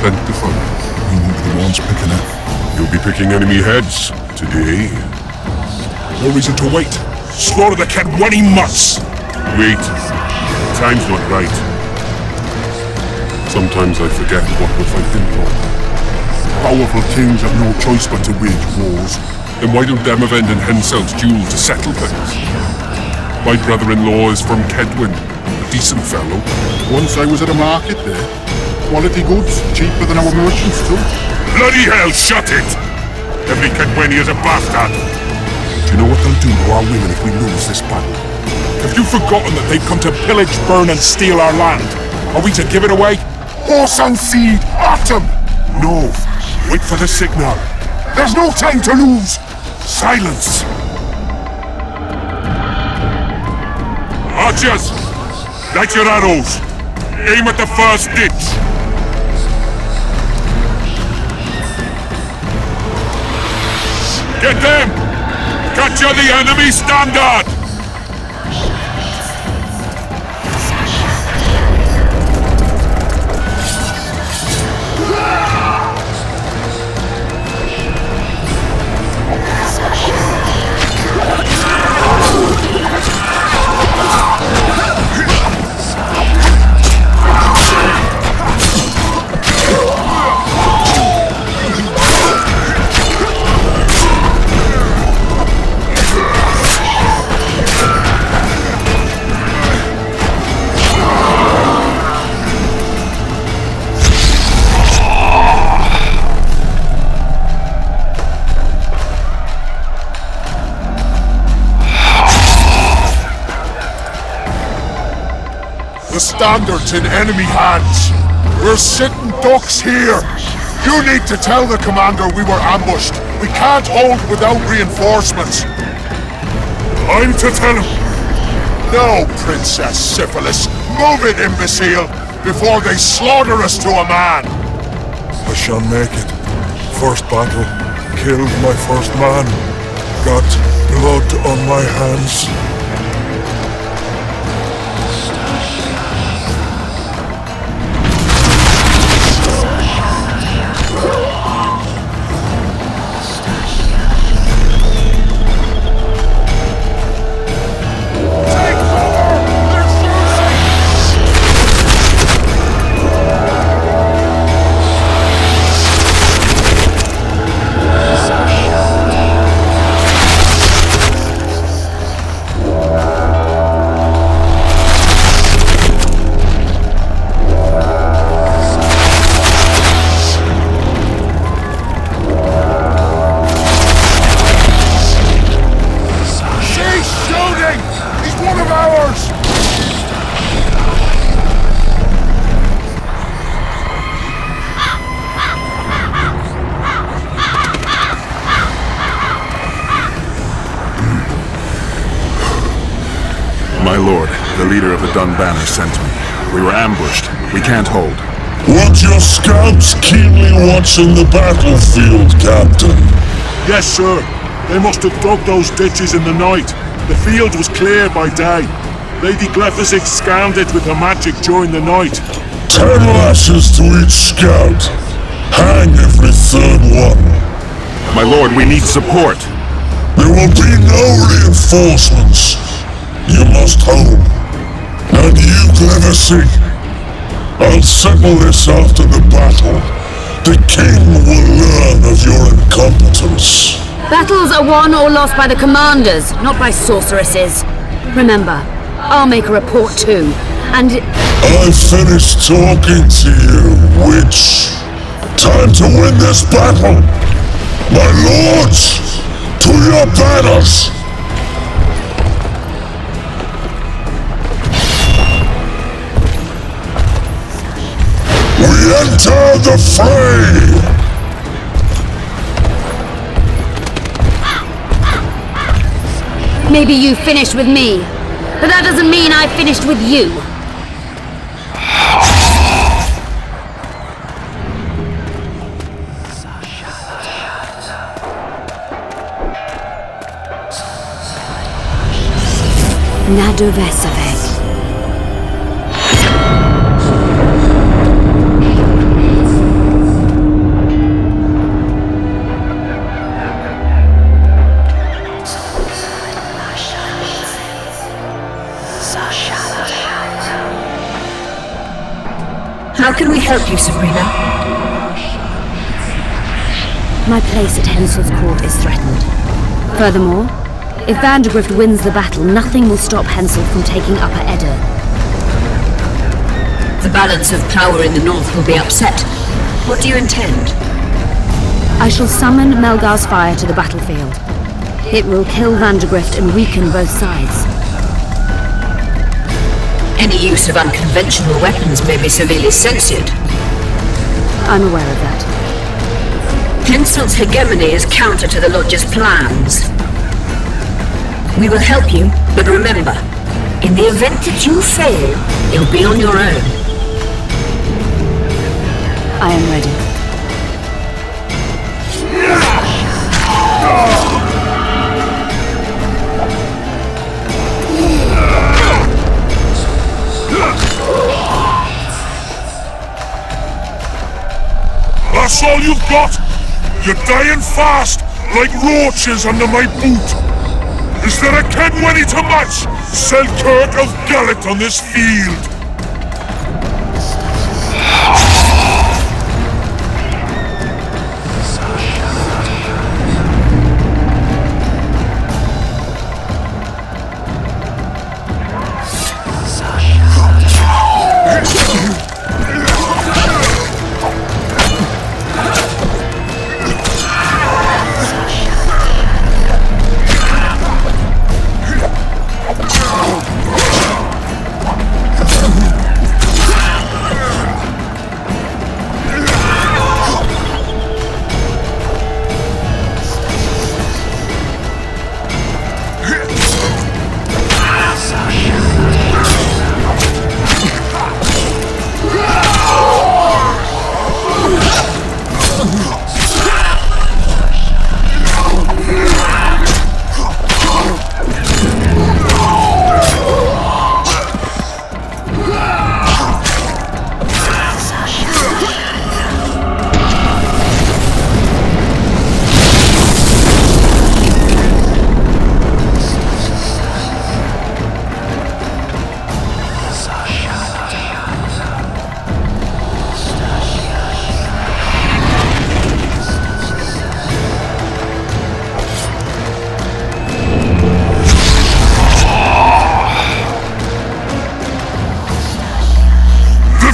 plentiful. We won't be the ones picking it. You'll be picking enemy heads today. No reason to wait. Slaughter the Kedwenny mutts! Wait. Time's not right. Sometimes I forget what we're fighting for. Powerful kings have no choice but to wage wars. Then why don't Demavend and Henselt's duel to settle things? My brother-in-law is from Kedwin, a decent fellow. Once I was at a market there. Quality goods, cheaper than our merchants too. Bloody hell, shut it! Every Kedwenny is a bastard! Do you know what they'll do to our women if we lose this battle? Have you forgotten that they've come to pillage, burn and steal our land? Are we to give it away? Horse and seed, autumn! No, wait for the signal. There's no time to lose! Silence! Archers! Light your arrows! Aim at the first ditch! Get them! Capture the enemy standard! The standard's in enemy hands. We're sitting ducks here. You need to tell the commander we were ambushed. We can't hold without reinforcements. I'm to tell him! No, Princess Syphilis. Move it, imbecile, before they slaughter us to a man. I shall make it. First battle. Killed my first man. Got blood on my hands. My lord, the leader of the Dun Banner sent me. We were ambushed. We can't hold. Want your scouts keenly watching the battlefield, Captain? Yes, sir. They must have dug those ditches in the night. The field was clear by day. Lady Glephisic scanned it with her magic during the night. 10 lashes to each scout. Hang every third one. My lord, we need support. There will be no reinforcements. You must hold. And you, Glephisic, I'll settle this after the battle. The king will learn of your incompetence. Battles are won or lost by the commanders, not by sorceresses. Remember, I'll make a report too, and... I've finished talking to you, witch. Time to win this battle. My lords, to your banners! We enter the fray! Maybe you finished with me, but that doesn't mean I finished with you. Nadovesavek. can we help you, Sabrina? My place at Hensel's court is threatened. Furthermore, if Vandergrift wins the battle, nothing will stop Hensel from taking Upper Edda. The balance of power in the north will be upset. What do you intend? I shall summon Melgar's fire to the battlefield. It will kill Vandergrift and weaken both sides. Any use of unconventional weapons may be severely censored. I'm aware of that. Hensel's hegemony is counter to the Lodge's plans. We will help you, but remember, in the event that you fail, you'll be on your own. I am ready. That's all you've got? You're dying fast, like roaches under my boot. Is there a Kenwenny to match Selkirk of Gallet on this field?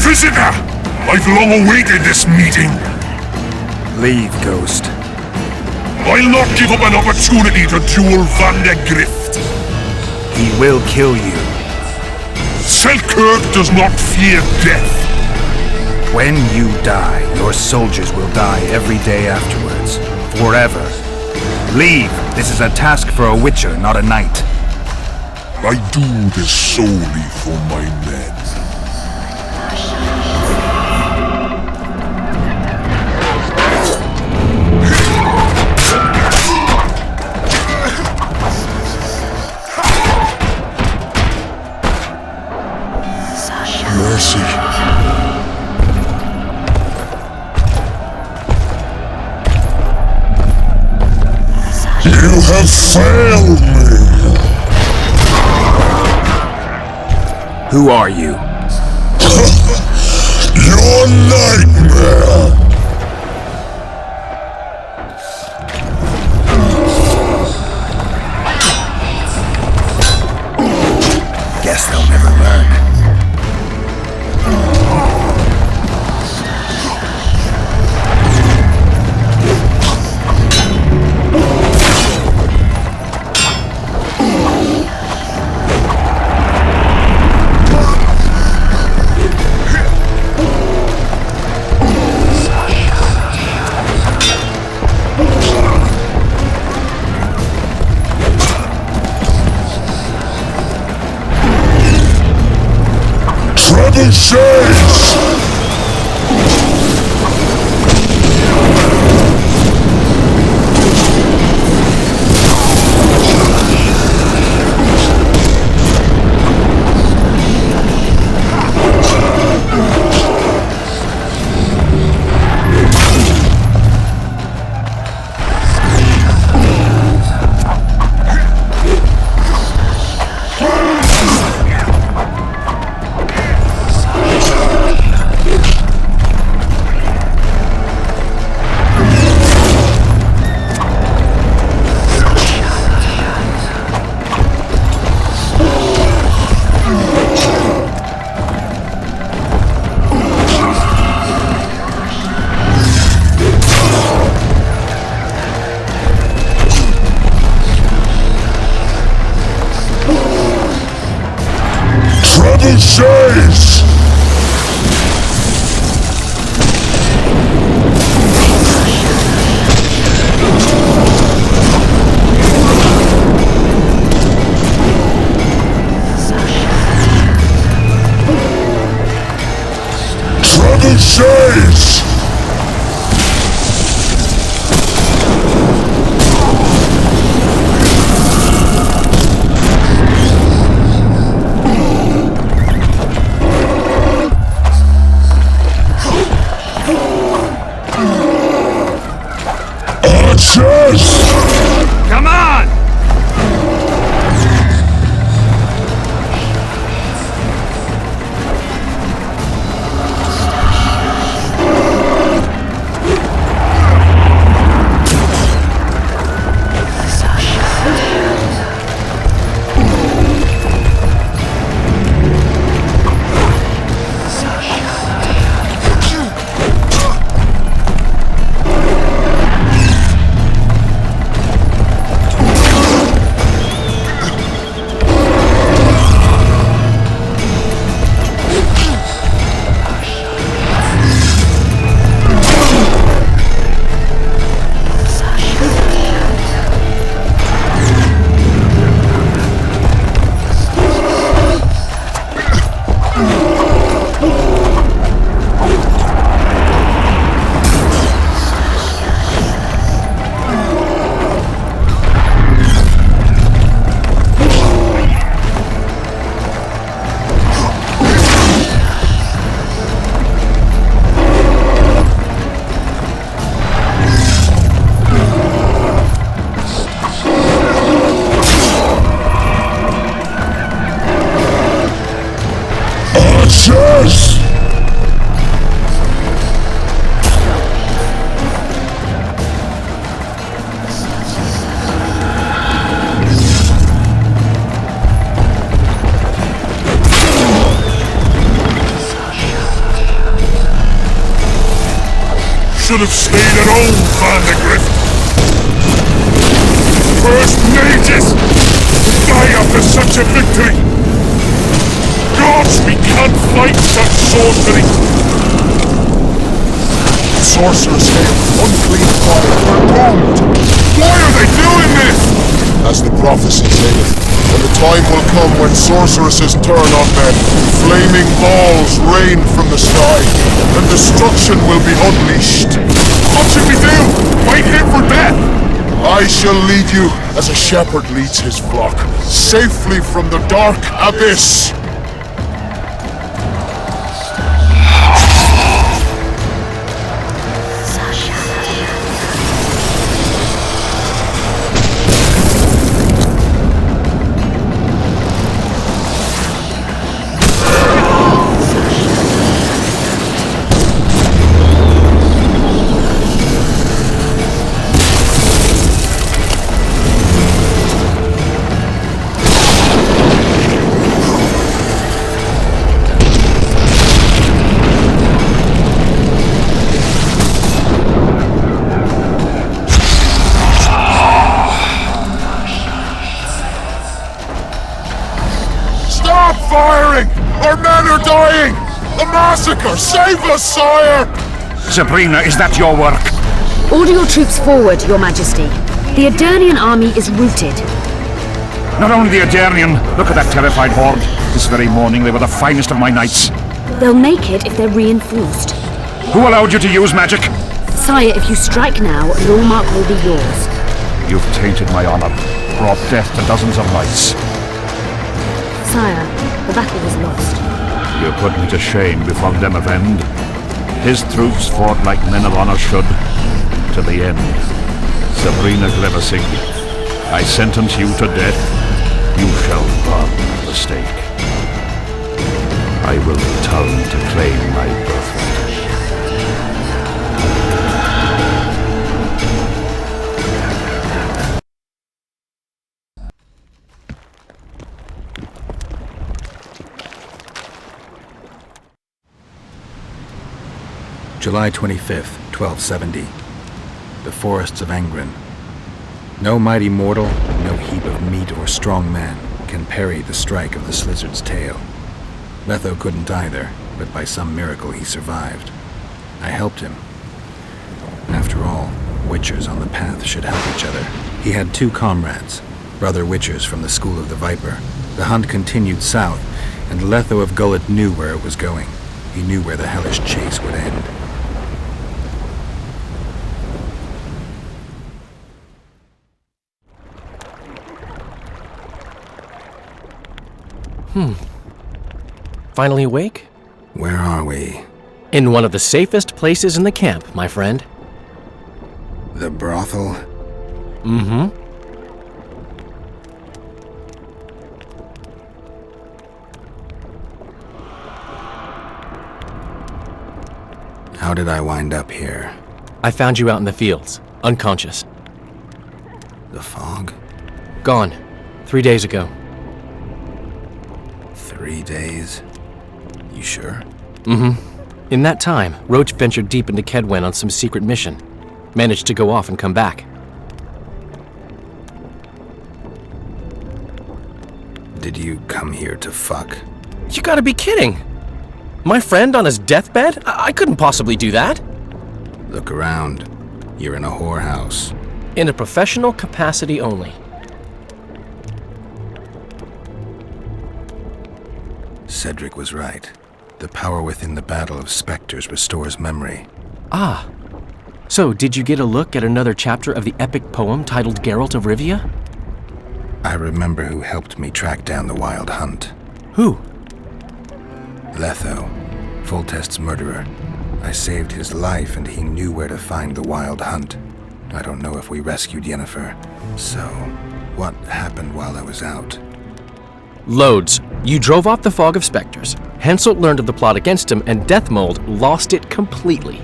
Visitor! I've long awaited this meeting. Leave, Ghost. I'll not give up an opportunity to duel Vandergrift. He will kill you. Selkirk does not fear death. When you die, your soldiers will die every day afterwards. Forever. Leave! This is a task for a witcher, not a knight. I do this solely for my men. Mercy. You have failed me. Who are you? Your nightmare. Guess they'll never learn. Archers! Come on! Archers! Should have stayed at home, Vandergrift. First mages die after such a victory. Gods, we can't fight such sorcery. Sorcerers hail, unclean fire, we're doomed! Why are they doing this? As the prophecy saith, and the time will come when sorceresses turn on men, flaming balls rain from the sky, and destruction will be unleashed. What should we do? Fight here for death? I shall lead you as a shepherd leads his flock, safely from the dark abyss. Stop firing! Our men are dying! The massacre! Save us, sire! Sabrina, is that your work? Order your troops forward, Your Majesty. The Adernian army is routed. Not only the Adernian, look at that terrified horde. This very morning they were the finest of my knights. They'll make it if they're reinforced. Who allowed you to use magic? Sire, if you strike now, Longmark will be yours. You've tainted my honor, brought death to dozens of knights. Sire, the battle was lost. You put me to shame before Demavend. His troops fought like men of honor should, to the end. Sabrina Gleversing, I sentence you to death. You shall burn at the stake. I will return to claim my birthright. July 25th, 1270. The forests of Angren. No mighty mortal, no heap of meat or strong man can parry the strike of the Slizzard's tail. Letho couldn't either, but by some miracle he survived. I helped him. After all, Witchers on the path should help each other. He had two comrades, brother Witchers from the School of the Viper. The hunt continued south, and Letho of Gullet knew where it was going. He knew where the hellish chase would end. Finally awake? Where are we? In one of the safest places in the camp, my friend. The brothel? Mm-hmm. How did I wind up here? I found you out in the fields, unconscious. The fog? Gone. 3 days ago. 3 days? You sure? Mm-hmm. In that time, Roach ventured deep into Kedwen on some secret mission. Managed to go off and come back. Did you come here to fuck? You gotta be kidding! My friend on his deathbed? I couldn't possibly do that! Look around. You're in a whorehouse. In a professional capacity only. Cedric was right. The power within the Battle of Spectres restores memory. Ah. So, did you get a look at another chapter of the epic poem titled Geralt of Rivia? I remember who helped me track down the Wild Hunt. Who? Letho, Foltest's murderer. I saved his life and he knew where to find the Wild Hunt. I don't know if we rescued Yennefer. So, what happened while I was out? Loads. You drove off the Fog of Spectres. Henselt learned of the plot against him, and Deathmold lost it completely.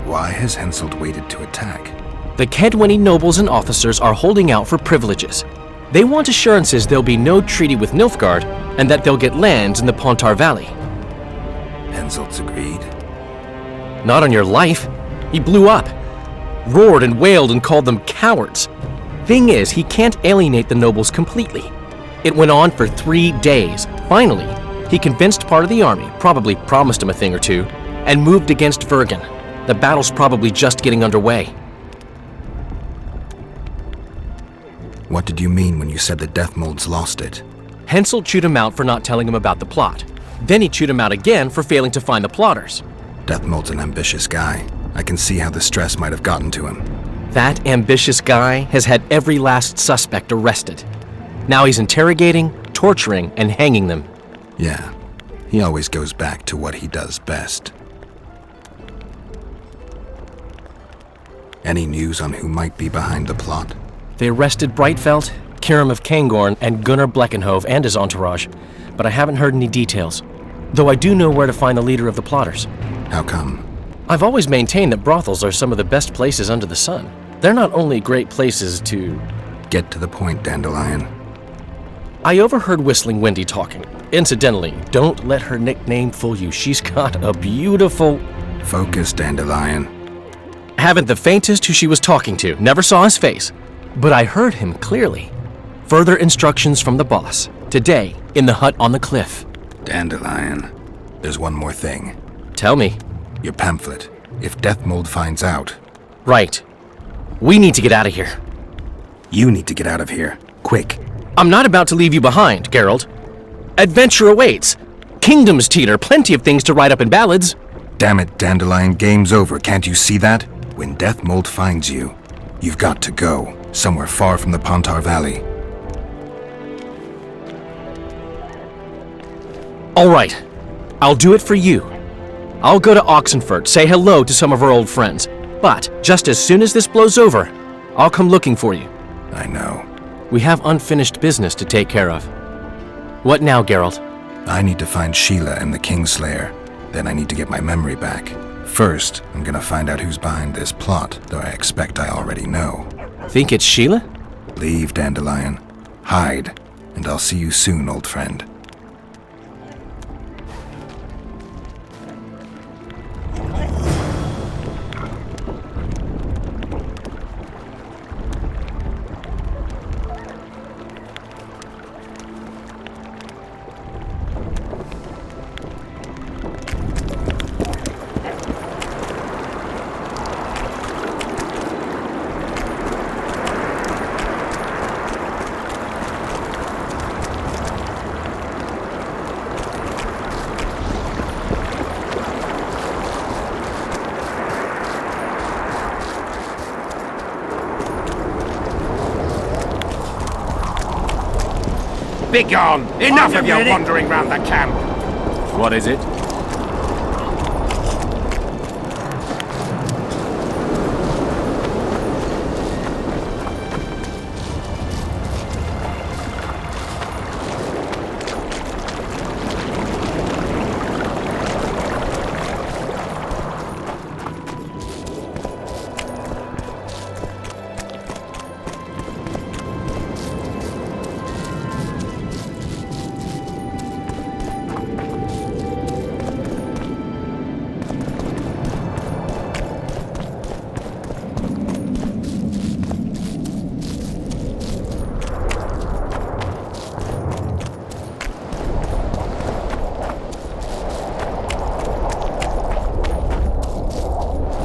Why has Henselt waited to attack? The Kedweni nobles and officers are holding out for privileges. They want assurances there'll be no treaty with Nilfgaard, and that they'll get lands in the Pontar Valley. Henselt's agreed. Not on your life. He blew up. Roared and wailed and called them cowards. Thing is, he can't alienate the nobles completely. It went on for 3 days. Finally, he convinced part of the army, probably promised him a thing or two, and moved against Vergen. The battle's probably just getting underway. What did you mean when you said the Deathmold's lost it? Henselt chewed him out for not telling him about the plot. Then he chewed him out again for failing to find the plotters. Deathmold's an ambitious guy. I can see how the stress might have gotten to him. That ambitious guy has had every last suspect arrested. Now he's interrogating, torturing, and hanging them. Yeah, he always goes back to what he does best. Any news on who might be behind the plot? They arrested Brightfeld, Kirim of Cairngorm, and Gunnar Bleckenhove and his entourage, but I haven't heard any details. Though I do know where to find the leader of the plotters. How come? I've always maintained that brothels are some of the best places under the sun. They're not only great places to... Get to the point, Dandelion. I overheard Whistling Wendy talking. Incidentally, don't let her nickname fool you. She's got a beautiful... Focus, Dandelion. Haven't the faintest who she was talking to. Never saw his face. But I heard him clearly. Further instructions from the boss. Today, in the hut on the cliff. Dandelion. There's one more thing. Tell me. Your pamphlet. If Deathmold finds out... Right. We need to get out of here. You need to get out of here. Quick. I'm not about to leave you behind, Geralt. Adventure awaits. Kingdoms teeter, plenty of things to write up in ballads. Damn it, Dandelion, game's over. Can't you see that? When Deathmold finds you, you've got to go. Somewhere far from the Pontar Valley. All right. I'll do it for you. I'll go to Oxenford, say hello to some of our old friends. But just as soon as this blows over, I'll come looking for you. I know. We have unfinished business to take care of. What now, Geralt? I need to find Sheila and the Kingslayer. Then I need to get my memory back. First, I'm gonna find out who's behind this plot, though I expect I already know. Think it's Sheila? Leave, Dandelion. Hide, and I'll see you soon, old friend. Begone! Enough of your wandering round the camp! What is it?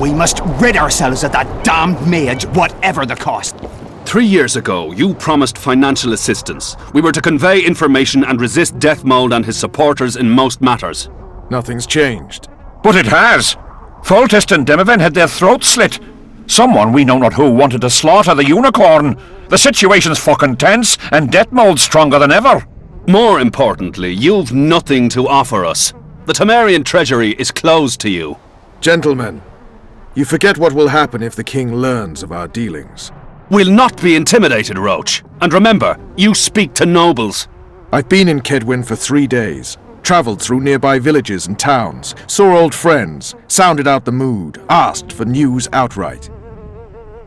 We must rid ourselves of that damned mage, whatever the cost. 3 years ago, you promised financial assistance. We were to convey information and resist Deathmold and his supporters in most matters. Nothing's changed. But it has! Foltest and Demoven had their throats slit. Someone, we know not who, wanted to slaughter the unicorn. The situation's fucking tense, and Deathmold's stronger than ever. More importantly, you've nothing to offer us. The Temerian treasury is closed to you. Gentlemen, you forget what will happen if the king learns of our dealings. We'll not be intimidated, Roach. And remember, you speak to nobles. I've been in Kedwin for 3 days. Travelled through nearby villages and towns, saw old friends, sounded out the mood, asked for news outright.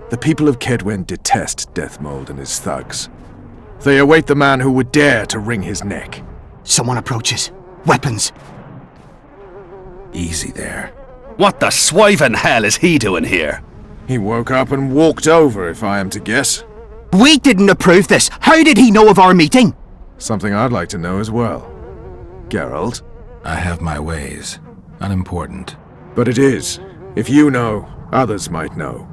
The people of Kedwin detest Deathmold and his thugs. They await the man who would dare to wring his neck. Someone approaches. Weapons. Easy there. What the swiven hell is he doing here? He woke up and walked over, if I am to guess. We didn't approve this. How did he know of our meeting? Something I'd like to know as well. Geralt? I have my ways. Unimportant. But it is. If you know, others might know.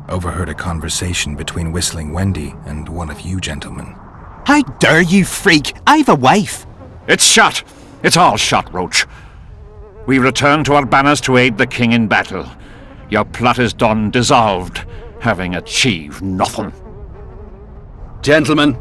Overheard a conversation between Whistling Wendy and one of you gentlemen. How dare you, freak? I've a wife. It's shut. It's all shut, Roach. We return to our banners to aid the king in battle. Your plot is done, dissolved, having achieved nothing. Gentlemen.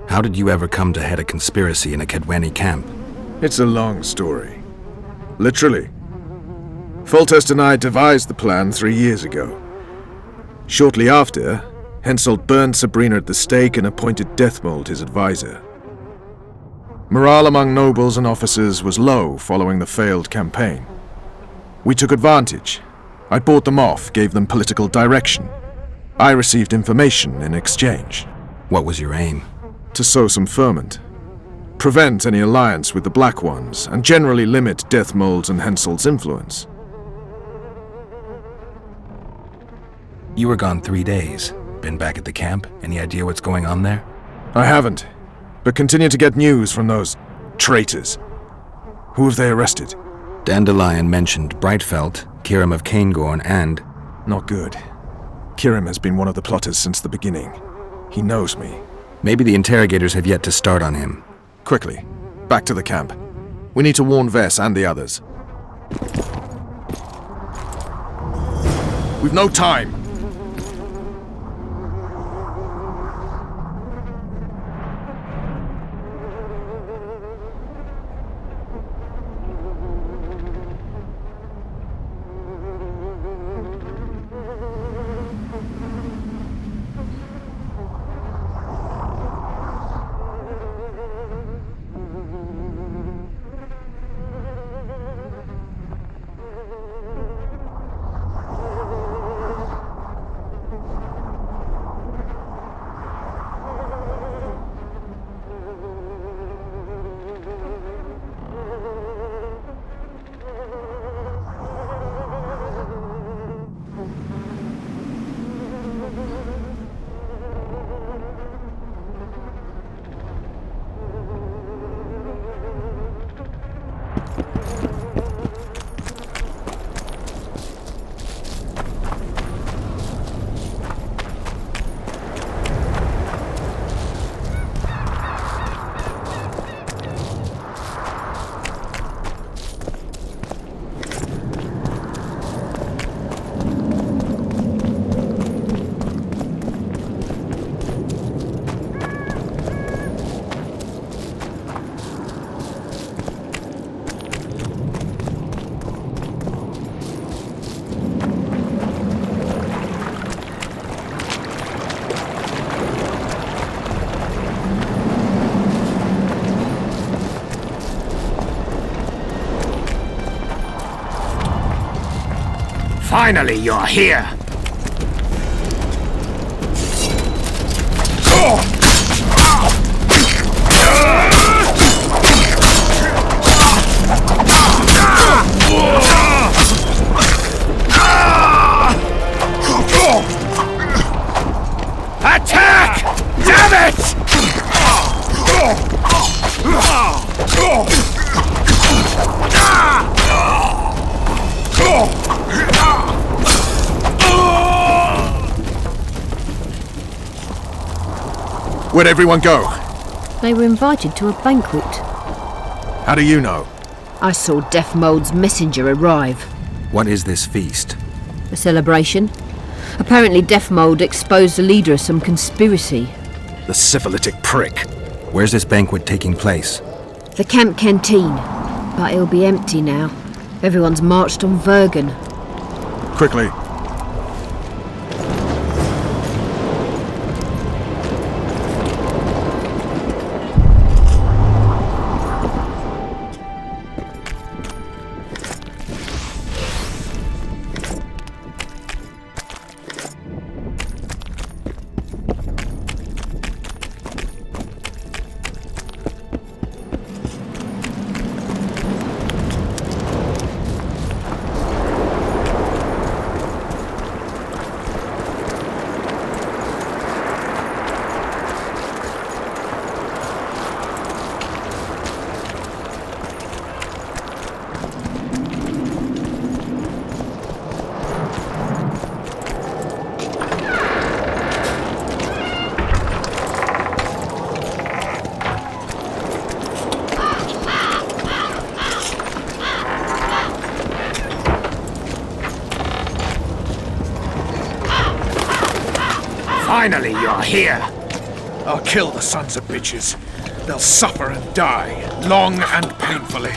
How did you ever come to head a conspiracy in a Kedweni camp? It's a long story. Literally. Foltest and I devised the plan 3 years ago. Shortly after, Henselt burned Sabrina at the stake and appointed Deathmold his advisor. Morale among nobles and officers was low following the failed campaign. We took advantage. I bought them off, gave them political direction. I received information in exchange. What was your aim? To sow some ferment. Prevent any alliance with the Black Ones, and generally limit Deathmold's and Henselt's influence. You were gone 3 days. Been back at the camp? Any idea what's going on there? I haven't, but continue to get news from those traitors. Who have they arrested? Dandelion mentioned Brightfelt, Kirim of Caingorn, and... Not good. Kirim has been one of the plotters since the beginning. He knows me. Maybe the interrogators have yet to start on him. Quickly, back to the camp. We need to warn Vess and the others. We've no time! Finally, you're here! Attack! Damn it! Where'd everyone go? They were invited to a banquet. How do you know? I saw Death Mold's messenger arrive. What is this feast? A celebration. Apparently Death Mold exposed the leader of some conspiracy. The syphilitic prick. Where's this banquet taking place? The camp canteen. But it'll be empty now. Everyone's marched on Vergen. Quickly. Finally, you're here! I'll kill the sons of bitches. They'll suffer and die, long and painfully.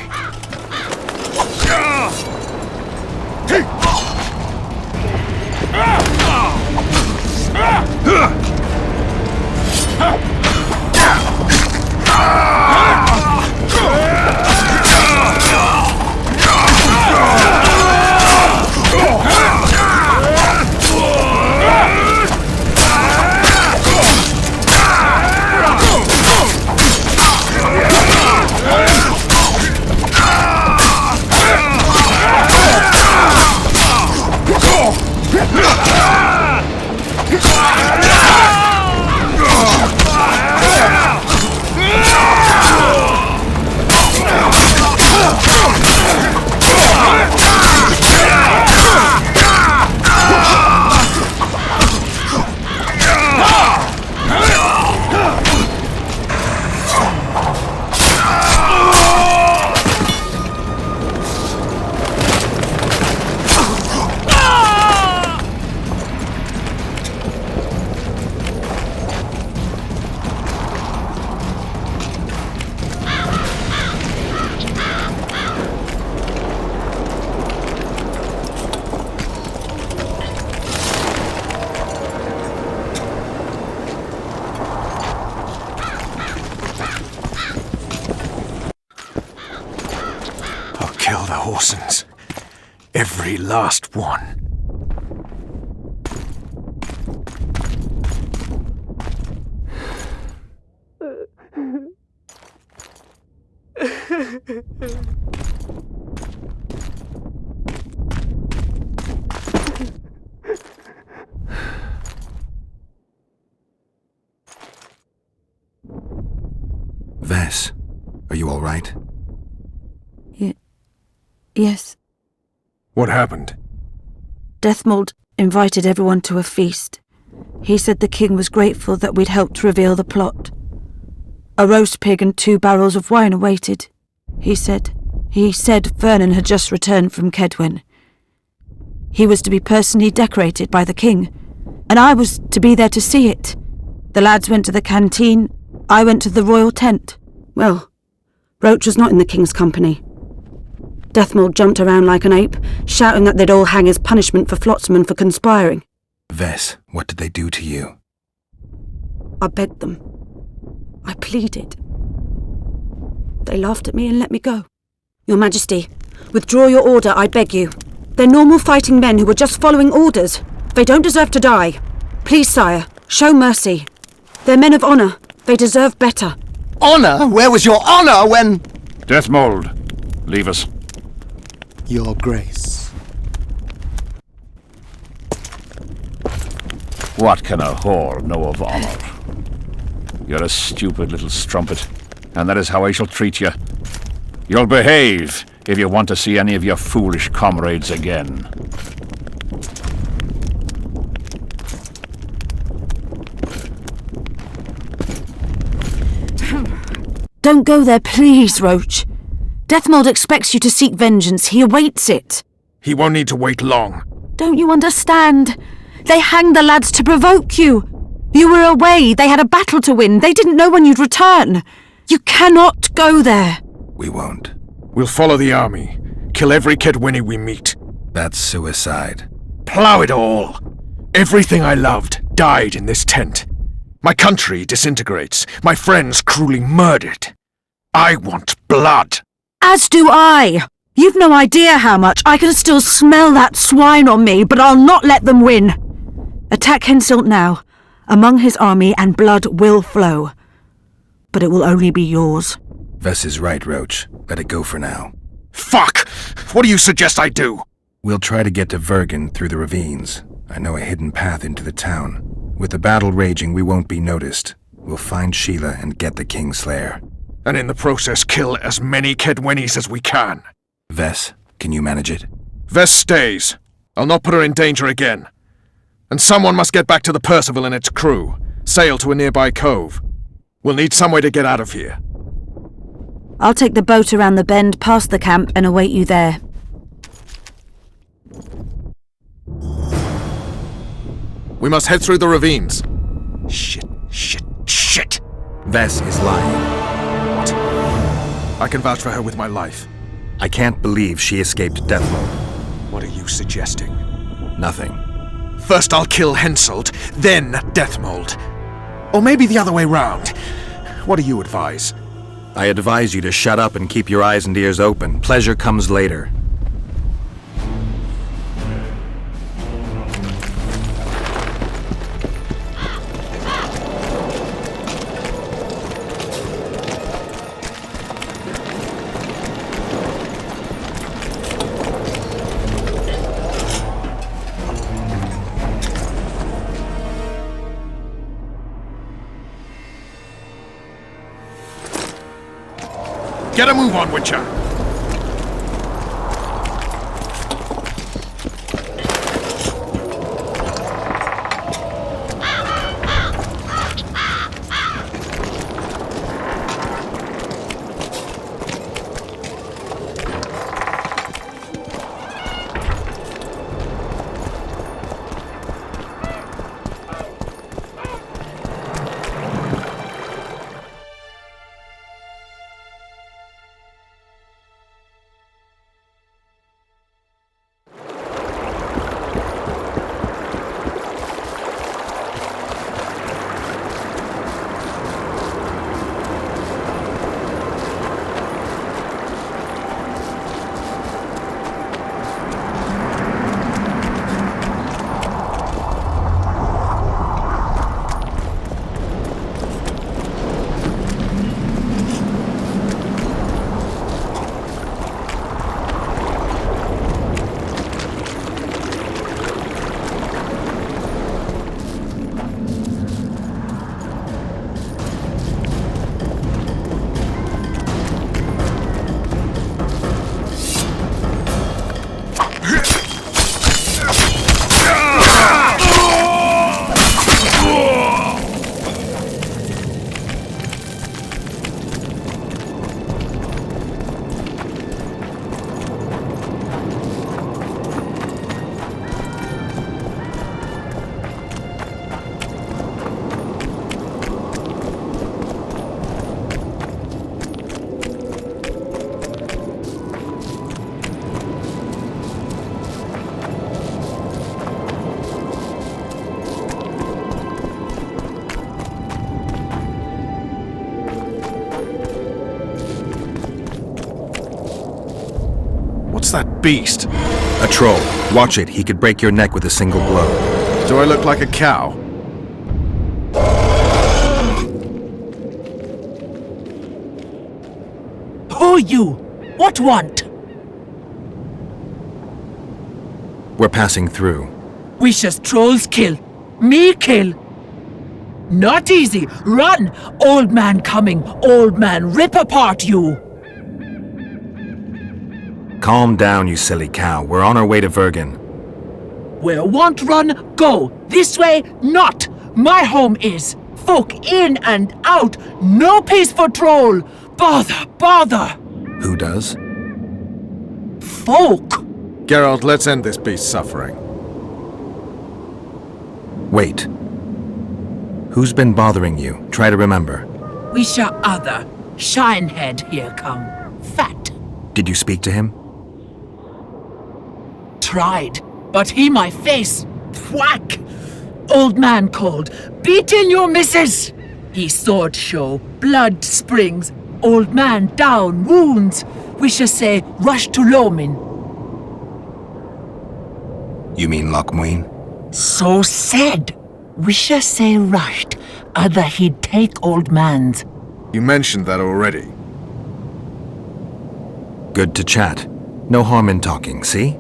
very last one. Vess, are you all right? Yes. What happened? Deathmold invited everyone to a feast. He said the king was grateful that we'd helped reveal the plot. A roast pig and 2 barrels of wine awaited. He said Vernon had just returned from Kedwin. He was to be personally decorated by the king, and I was to be there to see it. The lads went to the canteen, I went to the royal tent. Well, Roach was not in the king's company. Deathmold jumped around like an ape, shouting that they'd all hang as punishment for Flotsam for conspiring. Vess, what did they do to you? I begged them. I pleaded. They laughed at me and let me go. Your Majesty, withdraw your order, I beg you. They're normal fighting men who were just following orders. They don't deserve to die. Please, sire, show mercy. They're men of honour. They deserve better. Honour? Where was your honour when... Deathmold, leave us. Your Grace. What can a whore know of honor? You're a stupid little strumpet, and that is how I shall treat you. You'll behave if you want to see any of your foolish comrades again. Don't go there, please, Roach. Deathmold expects you to seek vengeance. He awaits it. He won't need to wait long. Don't you understand? They hanged the lads to provoke you. You were away. They had a battle to win. They didn't know when you'd return. You cannot go there. We won't. We'll follow the army. Kill every Kedwini we meet. That's suicide. Plough it all. Everything I loved died in this tent. My country disintegrates. My friends cruelly murdered. I want blood. As do I. You've no idea how much. I can still smell that swine on me, but I'll not let them win. Attack Henselt now, among his army, and blood will flow. But it will only be yours. Vess is right, Roach. Let it go for now. Fuck! What do you suggest I do? We'll try to get to Vergen through the ravines. I know a hidden path into the town. With the battle raging, we won't be noticed. We'll find Sheila and get the Kingslayer. And in the process kill as many Kedwenis as we can. Vess, can you manage it? Vess stays. I'll not put her in danger again. And someone must get back to the Percival and its crew. Sail to a nearby cove. We'll need some way to get out of here. I'll take the boat around the bend past the camp and await you there. We must head through the ravines. Shit. Vess is lying. What? I can vouch for her with my life. I can't believe she escaped Deathmold. What are you suggesting? Nothing. First I'll kill Henselt, then Deathmold. Or maybe the other way round. What do you advise? I advise you to shut up and keep your eyes and ears open. Pleasure comes later. Get a move on, Witcher! What's that beast? A troll. Watch it. He could break your neck with a single blow. Do I look like a cow? Who you? What want? We're passing through. Wishes trolls kill. Me kill. Not easy. Run! Old man coming. Old man rip apart you. Calm down, you silly cow. We're on our way to Vergen. Where want run, go. This way, not. My home is. Folk in and out. No peace for troll. Bother, bother. Who does? Folk. Geralt, let's end this beast's suffering. Wait. Who's been bothering you? Try to remember. Wisha other. Shinehead here come. Fat. Did you speak to him? Tried, but he my face. Whack! Old man called. Beat in your missus! He sword show. Blood springs. Old man down. Wounds. Wisha say rush to Lomin. You mean Lochmuin? So said. Wisha say rushed. Other he'd take old man's. You mentioned that already. Good to chat. No harm in talking, see?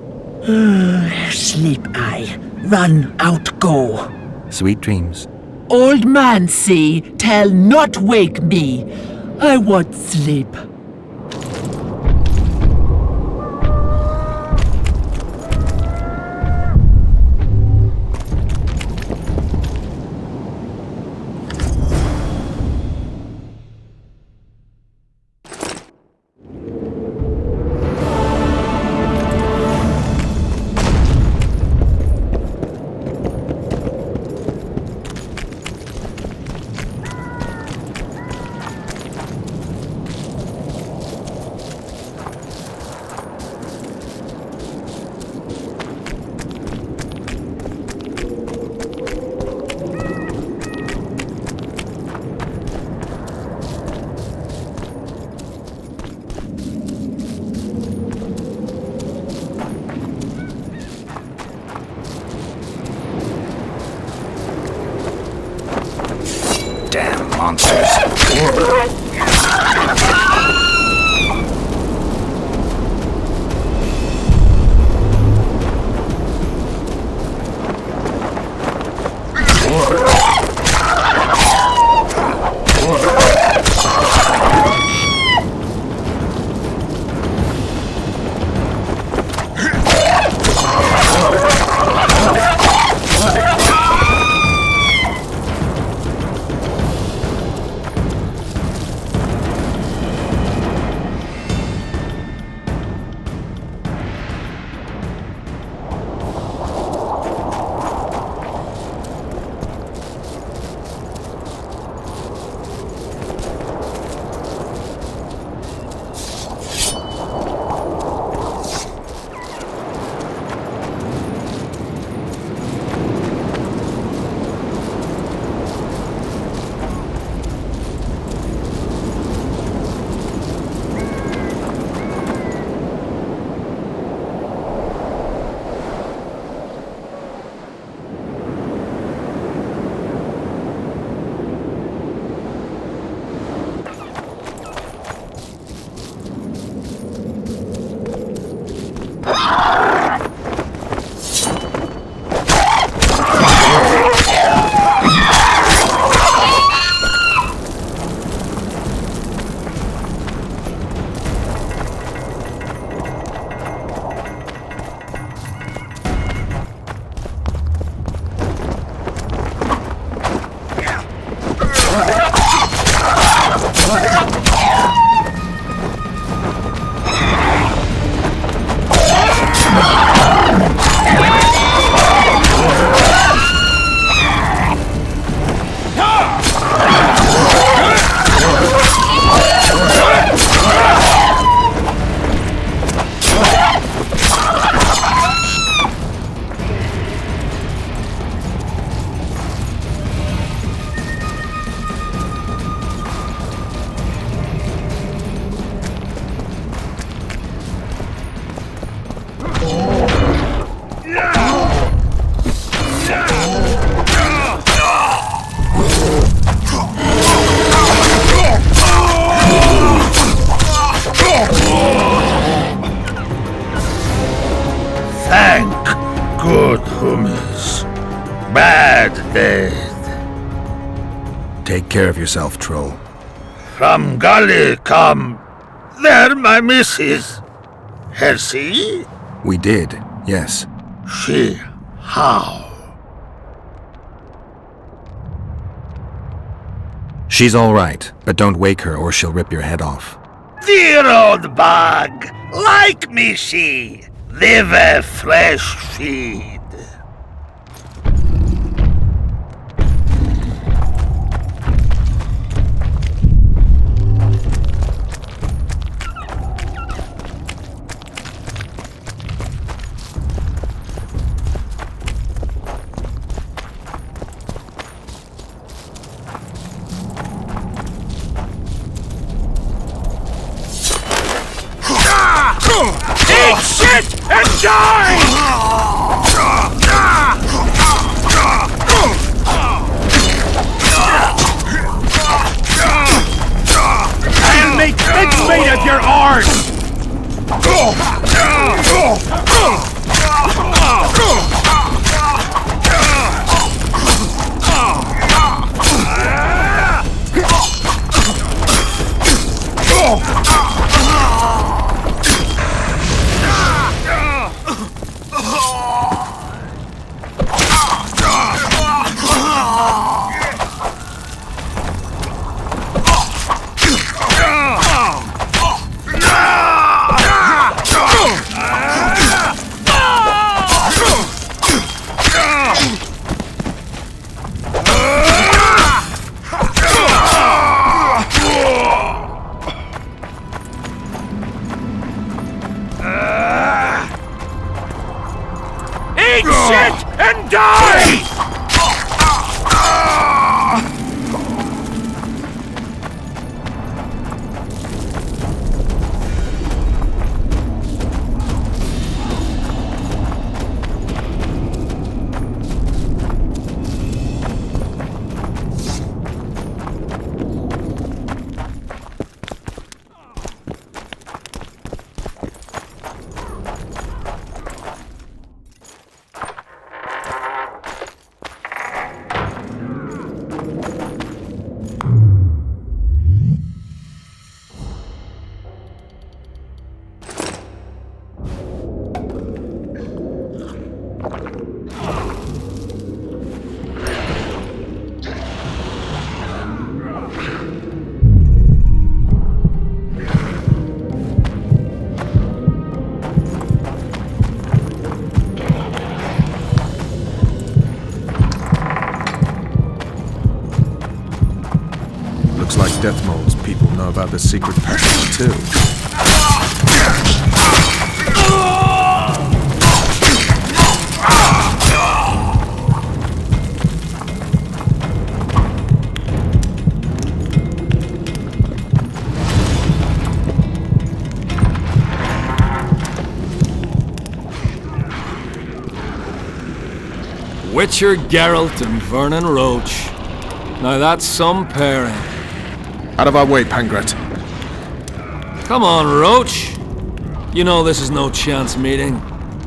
Sleep I. Run out go. Sweet dreams. Old man see, tell not wake me. I want sleep. Damn monsters. Bad death. Take care of yourself, troll. From Gully come. There, my missus. Has she? We did, yes. She? How? She's all right, but don't wake her or she'll rip your head off. Dear old bug. Like me she. Liver flesh feed. Eat shit and die! I'll make mincemeat of your arse! Eat shit and die! Looks like Death Mold's people know about the secret passage too. Witcher Geralt and Vernon Roach. Now that's some pairing. Out of our way, Pangret. Come on, Roach. You know this is no chance meeting.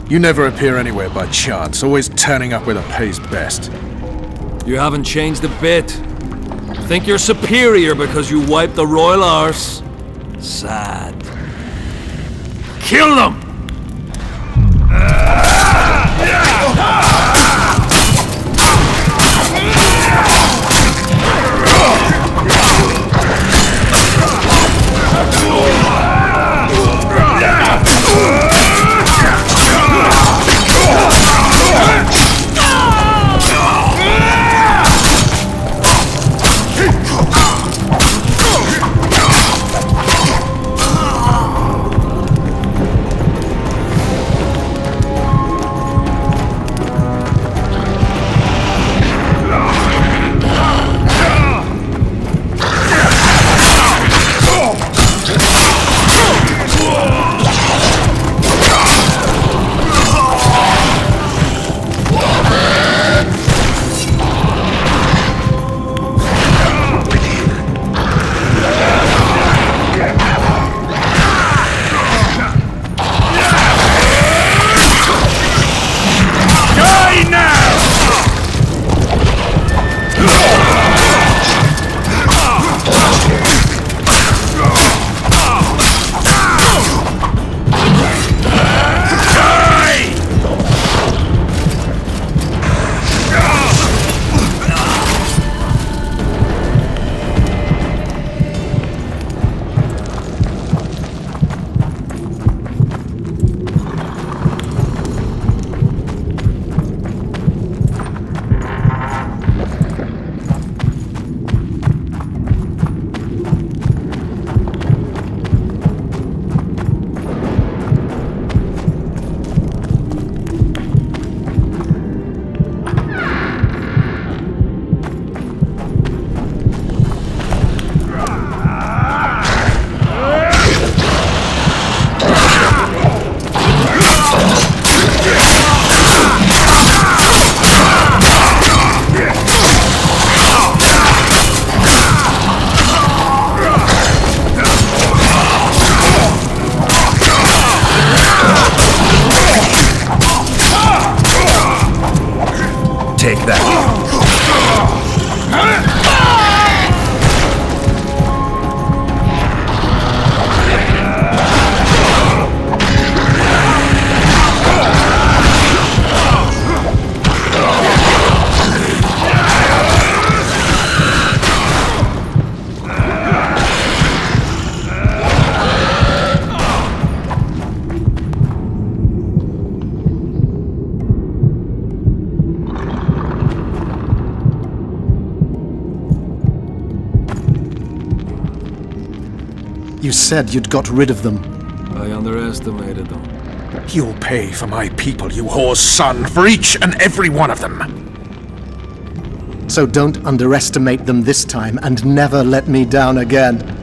You never appear anywhere by chance, always turning up where the pay's best. You haven't changed a bit. Think you're superior because you wiped the royal arse? Sad. Kill them! Take that. You said you'd got rid of them. I underestimated them. You'll pay for my people, you whore's son, for each and every one of them. So don't underestimate them this time, and never let me down again.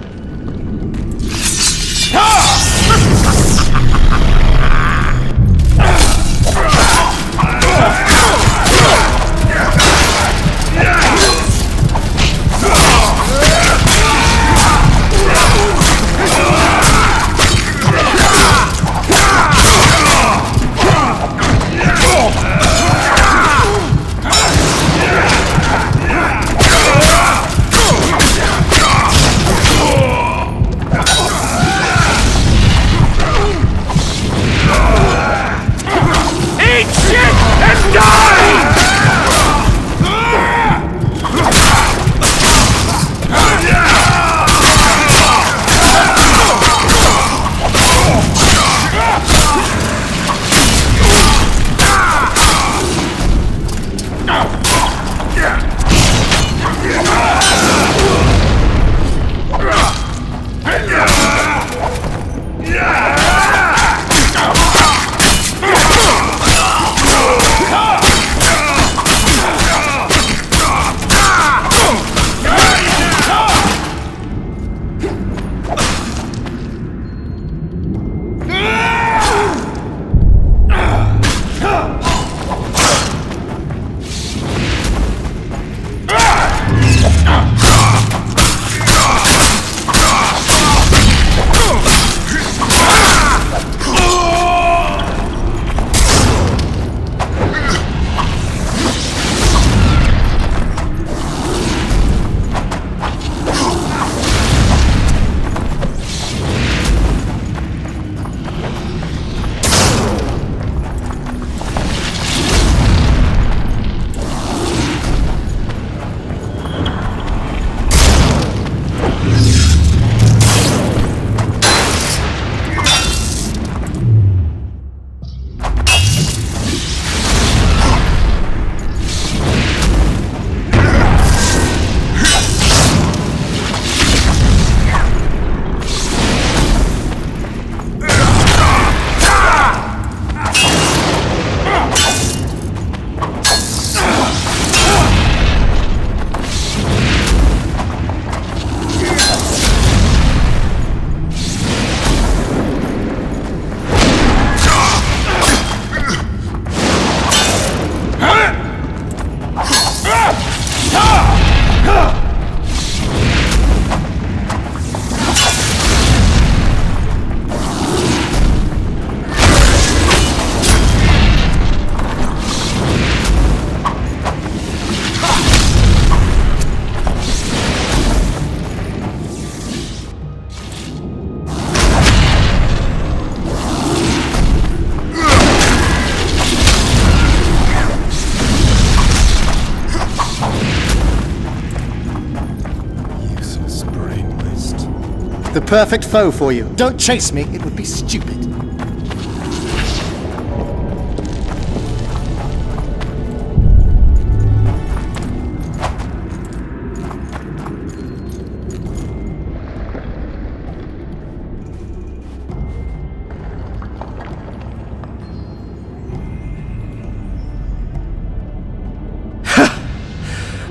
The perfect foe for you. Don't chase me, it would be stupid.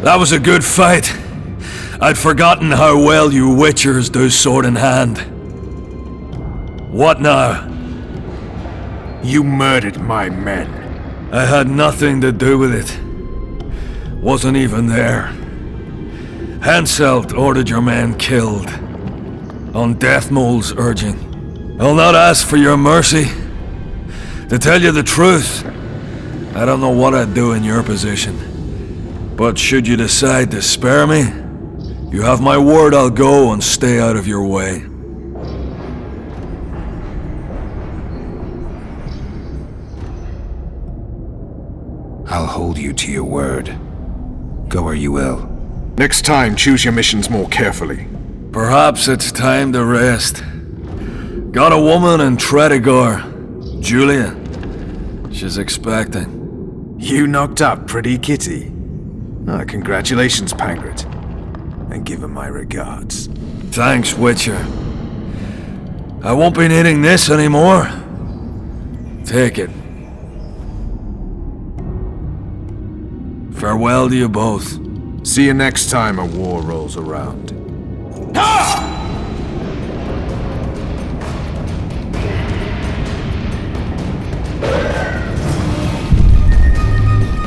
That was a good fight. I'd forgotten how well you witchers do sword in hand. What now? You murdered my men. I had nothing to do with it. Wasn't even there. Henselt ordered your men killed. On Deathmold's urging. I'll not ask for your mercy. To tell you the truth, I don't know what I'd do in your position. But should you decide to spare me, you have my word I'll go and stay out of your way. I'll hold you to your word. Go where you will. Next time, choose your missions more carefully. Perhaps it's time to rest. Got a woman in Tredegar, Julia. She's expecting. You knocked up pretty kitty. Congratulations, Pangret. And give her my regards. Thanks, Witcher. I won't be needing this anymore. Take it. Farewell to you both. See you next time a war rolls around.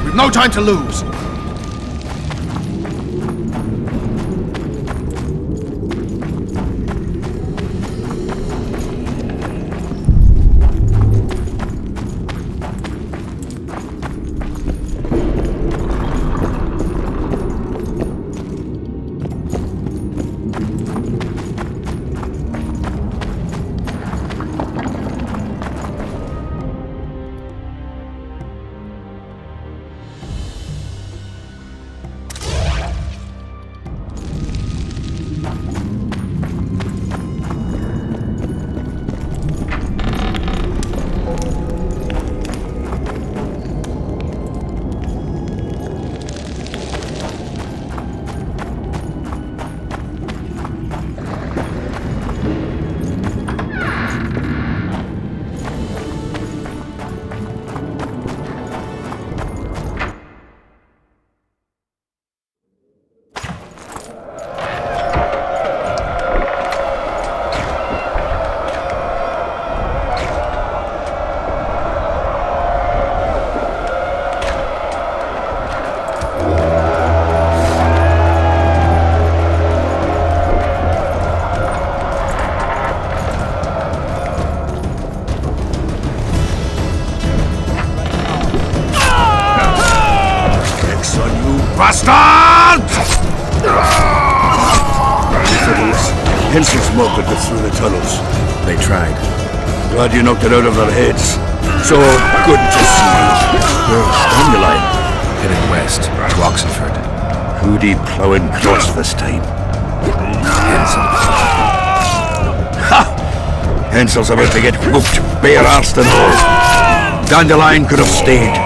We've no time to lose. Pencil smoke that got through the tunnels. They tried. Glad you knocked it out of their heads. So good to see you. Where's Dandelion? Heading west, to Oxenford. Who'd he ploughing cross this time? Hensel. Ha! Hensel's about to get whooped, bare-arsed and all. Dandelion could have stayed.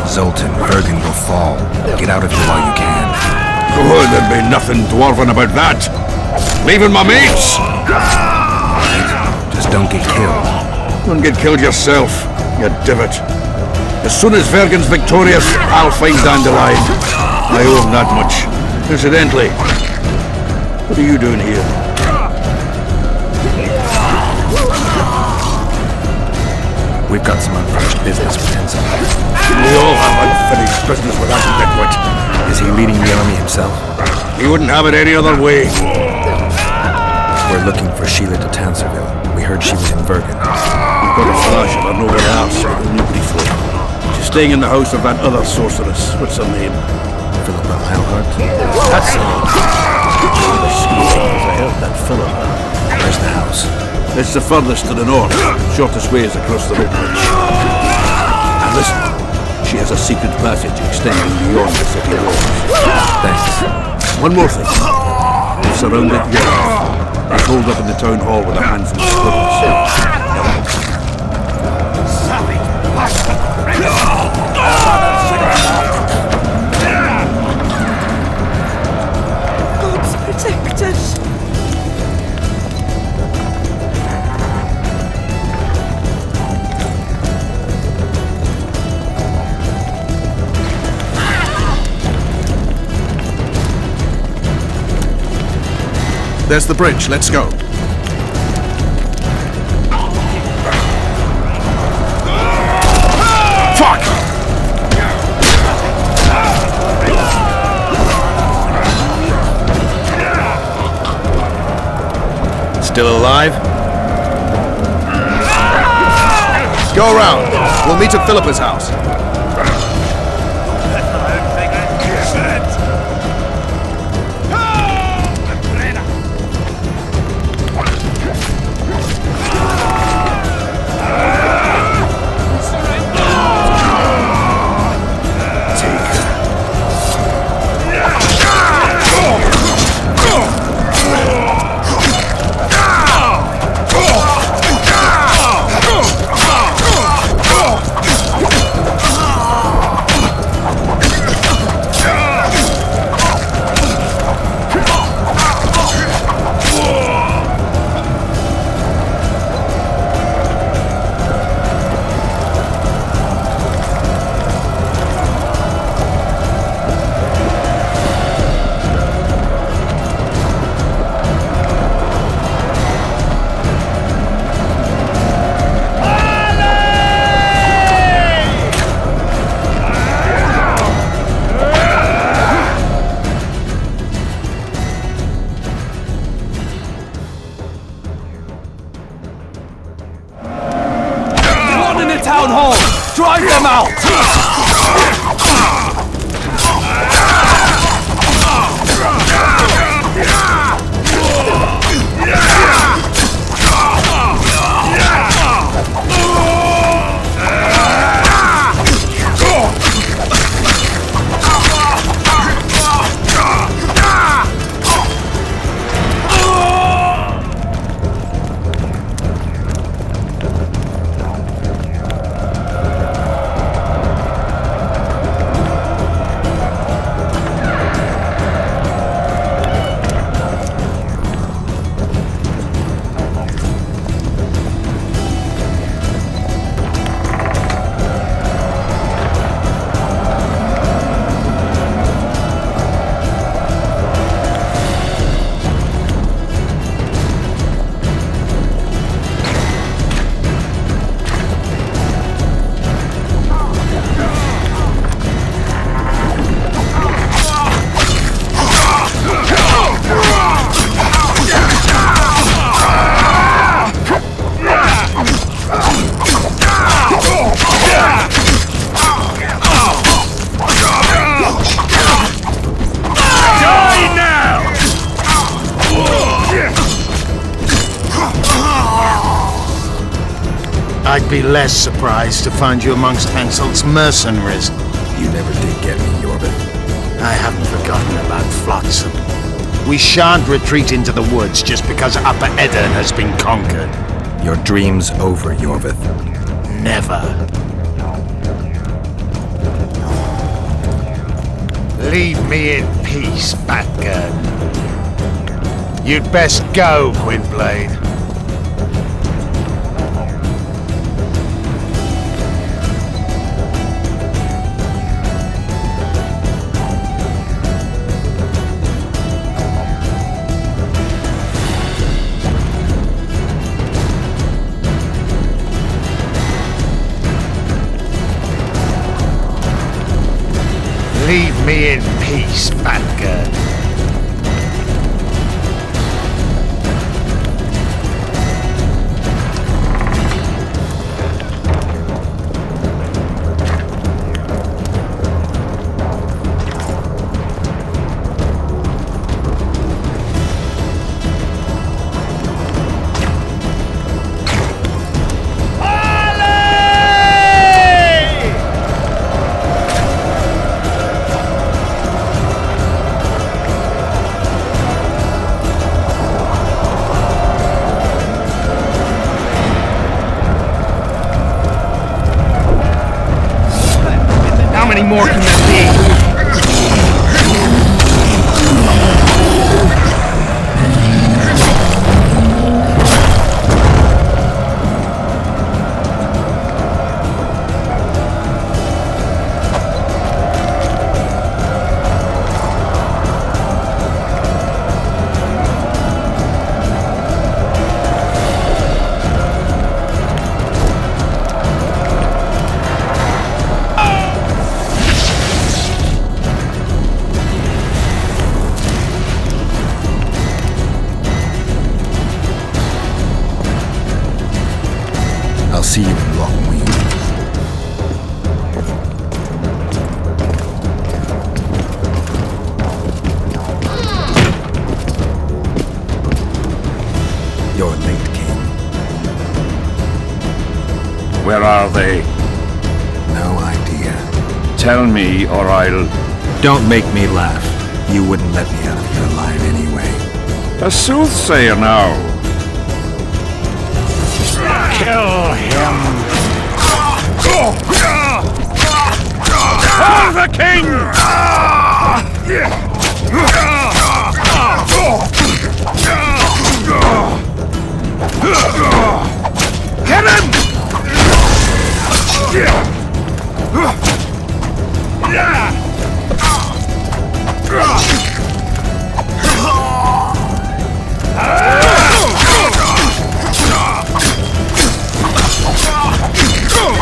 Zoltan, Vergen will fall. Get out of here while you can. Oh, there'd be nothing dwarven about that. Leaving my mates! Just don't get killed. Don't get killed yourself, you divot. As soon as Vergen's victorious, I'll find Dandelion. I owe him that much. Incidentally, what are you doing here? We've got some unfinished business with Hensel. We all have unfinished business with that nitwit. Is he leading the army himself? He wouldn't have it any other way. We're looking for Sheila de Tanserville. We heard she was in Vergen. We've got a flash of her nowhere else, only briefly. She's staying in the house of that other sorceress. What's her name? Philippa Halhart? That's it. I heard that Philippa. Where's the house? It's the furthest to the north. Shortest way is across the road bridge. And listen, she has a secret passage extending beyond the city walls. Thanks. One more thing. We've surrounded Geralt. He's holed up in the town hall with a handful of scribbles. God's protect us. There's the bridge. Let's go. Fuck! Still alive? Go around. We'll meet at Philippa's house. them out! I'd be less surprised to find you amongst Hanselt's mercenaries. You never did get me, Yorvith. I haven't forgotten about Flotsam. We shan't retreat into the woods just because Upper Eddern has been conquered. Your dream's over, Yorvith. Never. Leave me in peace, Batgirl. You'd best go, Gwynblade. Leave me in peace, Batgirl. How many more can there be? I'll see you in Longween. You're late, King. Where are they? No idea. Tell me, or I'll... Don't make me laugh. You wouldn't let me out of here alive anyway. A soothsayer now. Kill him! For the king! Get him!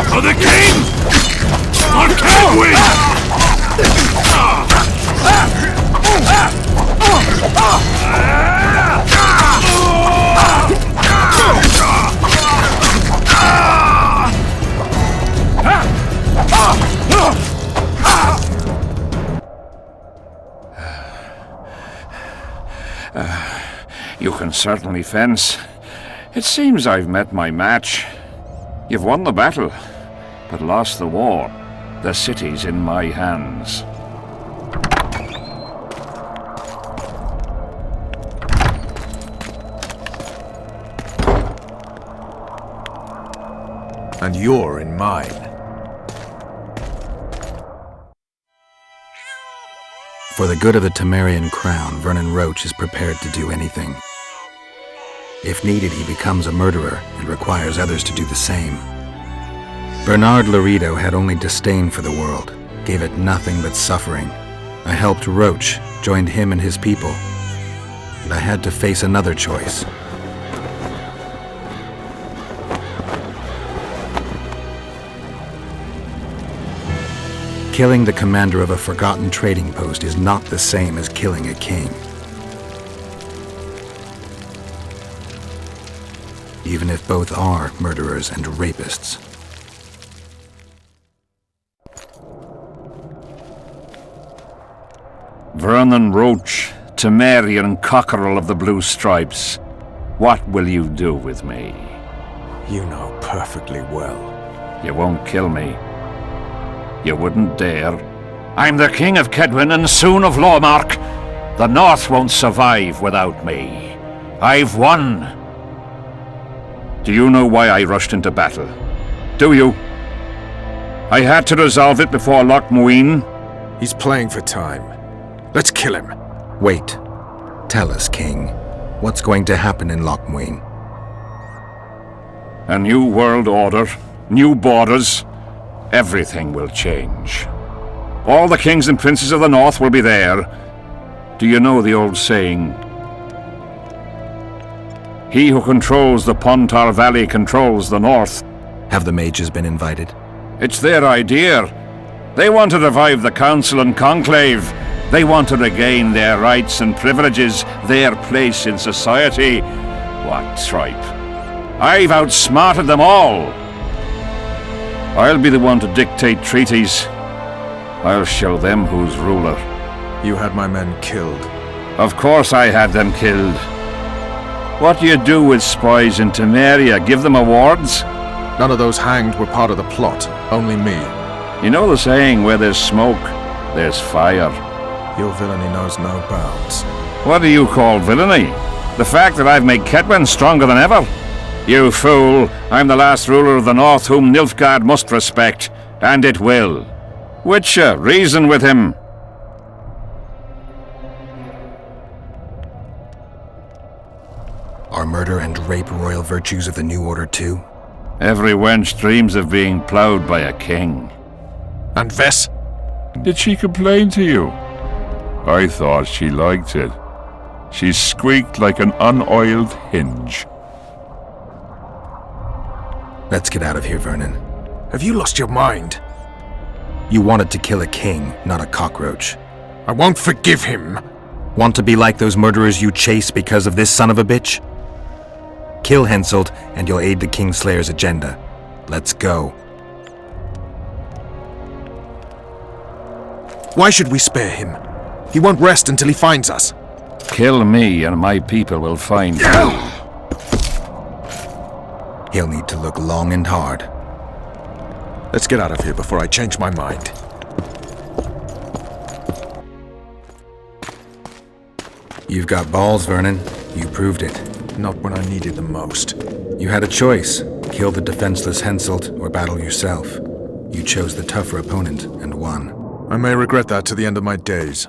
For the king! On Kedwin! You can certainly fence. It seems I've met my match. You've won the battle, but lost the war. The city's in my hands. And you're in mine. For the good of the Temerian crown, Vernon Roche is prepared to do anything. If needed, he becomes a murderer and requires others to do the same. Bernard Laredo had only disdain for the world, gave it nothing but suffering. I helped Roche, joined him and his people, and I had to face another choice. Killing the commander of a forgotten trading post is not the same as killing a king. Even if both are murderers and rapists. Vernon Roche, Temerian cockerel of the Blue Stripes. What will you do with me? You know perfectly well. You won't kill me. You wouldn't dare. I'm the King of Kedwin and soon of Lawmark. The North won't survive without me. I've won. Do you know why I rushed into battle? Do you? I had to resolve it before Loch Muin. He's playing for time. Let's kill him. Wait. Tell us, King. What's going to happen in Loch Muin? A new world order, new borders. Everything will change. All the kings and princes of the North will be there. Do you know the old saying? He who controls the Pontar Valley controls the North. Have the mages been invited? It's their idea. They want to revive the Council and Conclave. They want to regain their rights and privileges, their place in society. What tripe. I've outsmarted them all. I'll be the one to dictate treaties. I'll show them who's ruler. You had my men killed. Of course I had them killed. What do you do with spies in Temeria? Give them awards? None of those hanged were part of the plot. Only me. You know the saying, where there's smoke, there's fire. Your villainy knows no bounds. What do you call villainy? The fact that I've made Ketwin stronger than ever? You fool! I'm the last ruler of the North whom Nilfgaard must respect, and it will. Witcher, reason with him. Are murder and rape royal virtues of the New Order too? Every wench dreams of being ploughed by a king. And Vess? Did she complain to you? I thought she liked it. She squeaked like an unoiled hinge. Let's get out of here, Vernon. Have you lost your mind? You wanted to kill a king, not a cockroach. I won't forgive him. Want to be like those murderers you chase because of this son of a bitch? Kill Henselt, and you'll aid the Kingslayer's agenda. Let's go. Why should we spare him? He won't rest until he finds us. Kill me, and my people will find you. He'll need to look long and hard. Let's get out of here before I change my mind. You've got balls, Vernon. You proved it. Not when I needed them most. You had a choice. Kill the defenseless Henselt or battle yourself. You chose the tougher opponent and won. I may regret that to the end of my days.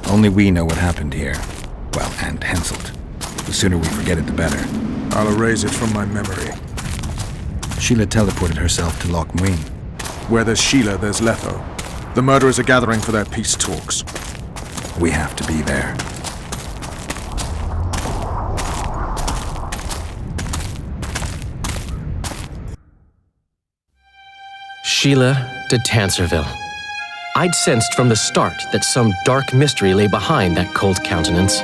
Only we know what happened here. Well, and Henselt. The sooner we forget it, the better. I'll erase it from my memory. Sheila teleported herself to Loch Muin. Where there's Sheila, there's Letho. The murderers are gathering for their peace talks. We have to be there. Sheila de Tanserville. I'd sensed from the start that some dark mystery lay behind that cold countenance.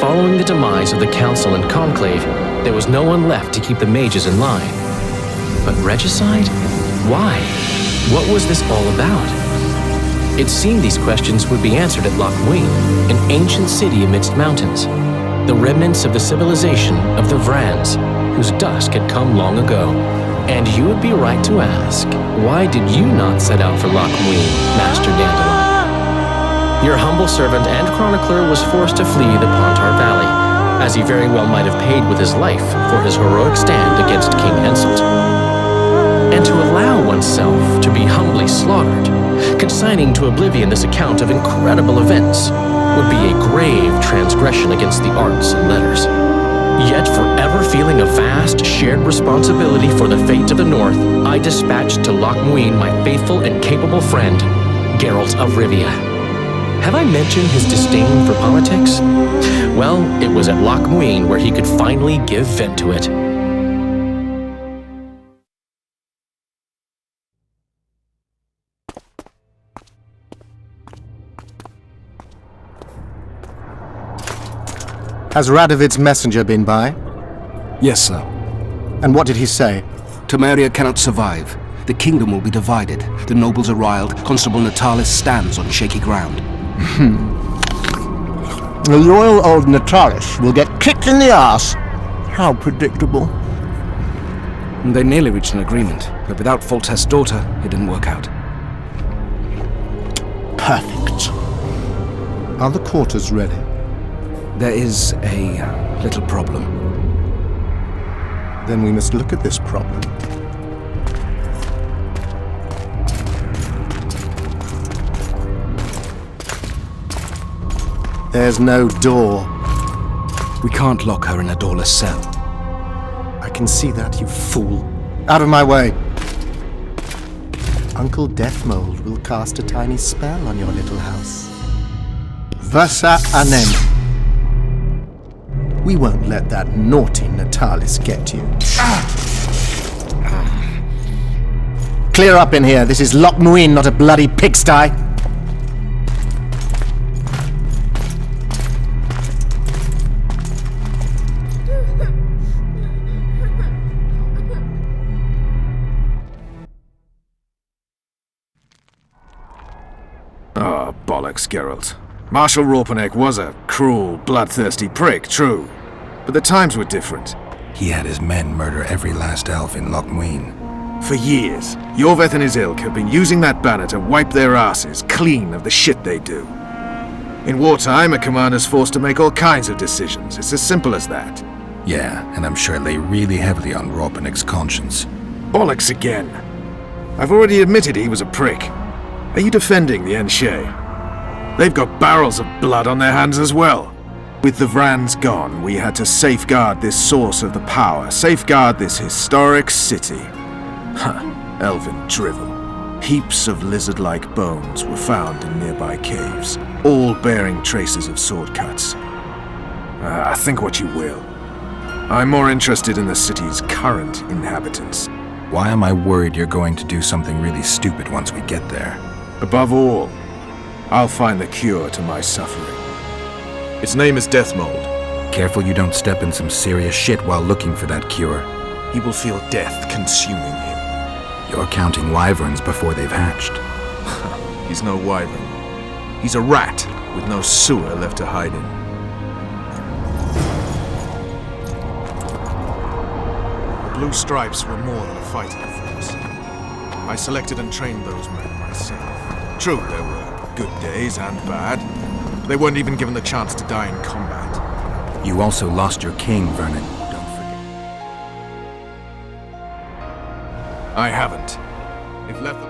Following the demise of the Council and Conclave, there was no one left to keep the mages in line. But regicide? Why? What was this all about? It seemed these questions would be answered at Loch Muin, an ancient city amidst mountains, the remnants of the civilization of the Vrans, whose dusk had come long ago. And you would be right to ask, why did you not set out for Loch Muin, Master Dandelion? Your humble servant and chronicler was forced to flee the Pontar Valley, as he very well might have paid with his life for his heroic stand against King Henselt. And to allow oneself to be humbly slaughtered, consigning to oblivion this account of incredible events, would be a grave transgression against the arts and letters. Yet forever feeling a vast, shared responsibility for the fate of the North, I dispatched to Loch Muin my faithful and capable friend, Geralt of Rivia. Have I mentioned his disdain for politics? Well, it was at Loch Muin where he could finally give vent to it. Has Radovid's messenger been by? Yes, sir. And what did he say? Temeria cannot survive. The kingdom will be divided. The nobles are riled. Constable Natalis stands on shaky ground. The loyal old Natalis will get kicked in the arse. How predictable. They nearly reached an agreement, but without Foltest's daughter, it didn't work out. Perfect. Are the quarters ready? There is a little problem. Then we must look at this problem. There's no door. We can't lock her in a doorless cell. I can see that, you fool. Out of my way. Uncle Deathmold will cast a tiny spell on your little house. Versa Anem. We won't let that naughty Natalis get you. Clear up in here. This is Loch Muin, not a bloody pigsty. Oh, bollocks, Geralt. Marshal Raupenek was a cruel, bloodthirsty prick, true. But the times were different. He had his men murder every last elf in Loch Muin. For years, Yorveth and his ilk have been using that banner to wipe their asses clean of the shit they do. In wartime, a commander's forced to make all kinds of decisions. It's as simple as that. Yeah, and I'm sure it lay really heavily on Raupenek's conscience. Bollocks again. I've already admitted he was a prick. Are you defending the Enshe? They've got barrels of blood on their hands as well. With the Vrans gone, we had to safeguard this source of the power, safeguard this historic city. Huh, elven drivel. Heaps of lizard-like bones were found in nearby caves, all bearing traces of sword cuts. Think what you will. I'm more interested in the city's current inhabitants. Why am I worried you're going to do something really stupid once we get there? Above all, I'll find the cure to my suffering. Its name is Deathmold. Careful you don't step in some serious shit while looking for that cure. He will feel death consuming him. You're counting wyverns before they've hatched. He's no wyvern. He's a rat with no sewer left to hide in. The Blue Stripes were more than a fighting force. I selected and trained those men myself. True, there were good days and bad. They weren't even given the chance to die in combat. You also lost your king, Vernon. Don't forget. I haven't. If left